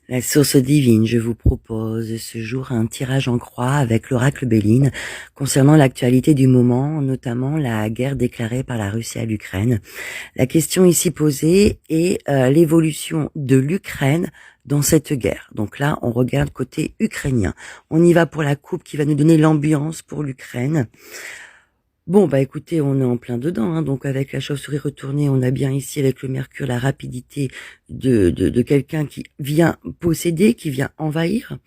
La source divine, je vous propose ce jour un tirage en croix avec l'oracle Béline concernant l'actualité du moment, notamment la guerre déclarée par la Russie à l'Ukraine. La question ici posée est l'évolution de l'Ukraine dans cette guerre. Donc là, on regarde côté ukrainien. On y va pour la coupe qui va nous donner l'ambiance pour l'Ukraine. Bon, bah écoutez, on est en plein dedans, hein. Donc avec la chauve-souris retournée, on a bien ici avec le Mercure la rapidité de quelqu'un qui vient posséder, qui vient envahir.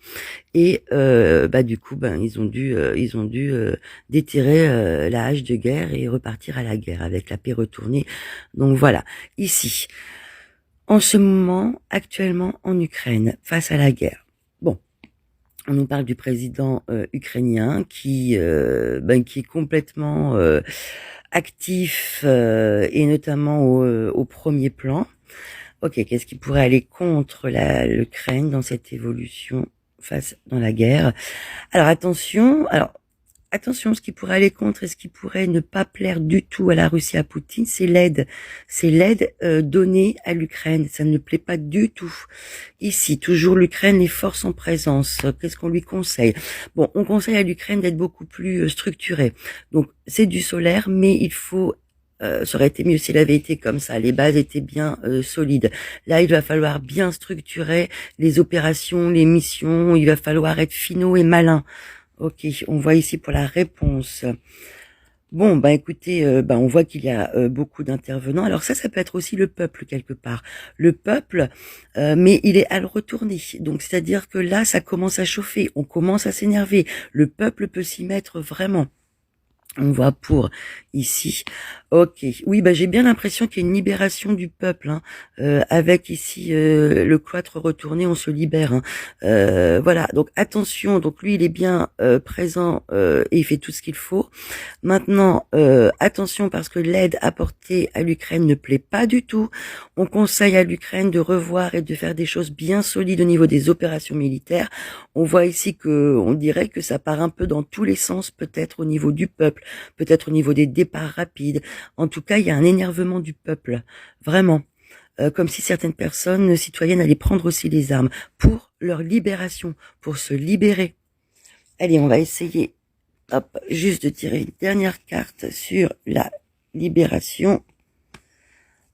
Et bah du coup, ben ils ont dû déterrer la hache de guerre et repartir à la guerre avec la paix retournée. Donc voilà, ici, en ce moment, actuellement en Ukraine, face à la guerre. Bon. On nous parle du président ukrainien qui est complètement actif et notamment au premier plan. Ok, qu'est-ce qui pourrait aller contre l'Ukraine dans cette évolution dans la guerre? Alors attention, ce qui pourrait aller contre et ce qui pourrait ne pas plaire du tout à la Russie, à Poutine, c'est l'aide. C'est l'aide donnée à l'Ukraine. Ça ne plaît pas du tout. Ici, toujours l'Ukraine, les forces en présence. Qu'est-ce qu'on lui conseille? Bon, on conseille à l'Ukraine d'être beaucoup plus structurée. Donc, c'est du solaire, mais il faut ça aurait été mieux s'il avait été comme ça. Les bases étaient bien solides. Là, il va falloir bien structurer les opérations, les missions. Il va falloir être finaux et malin. Ok, on voit ici pour la réponse. Bon, bah écoutez, on voit qu'il y a beaucoup d'intervenants. Alors ça peut être aussi le peuple quelque part. Le peuple, mais il est à le retourner. Donc c'est-à-dire que là, ça commence à chauffer, on commence à s'énerver. Le peuple peut s'y mettre vraiment. On voit pour ici. Ok. Oui, j'ai bien l'impression qu'il y a une libération du peuple, hein. Avec ici le cloître retourné, on se libère, hein. Voilà. Donc attention. Donc lui, il est bien présent et il fait tout ce qu'il faut. Maintenant, attention parce que l'aide apportée à l'Ukraine ne plaît pas du tout. On conseille à l'Ukraine de revoir et de faire des choses bien solides au niveau des opérations militaires. On voit ici on dirait que ça part un peu dans tous les sens, peut-être au niveau du peuple, peut-être au niveau des départs rapides. En tout cas, il y a un énervement du peuple, vraiment. Comme si certaines personnes citoyennes allaient prendre aussi les armes pour leur libération, pour se libérer. Allez, on va essayer juste de tirer une dernière carte sur la libération.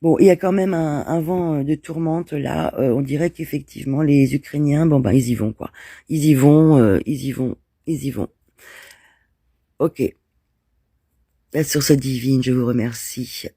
Bon, il y a quand même un vent de tourmente là. On dirait qu'effectivement les Ukrainiens, ils y vont quoi. Ils y vont, ils y vont, ils y vont. Ok. La source divine, je vous remercie.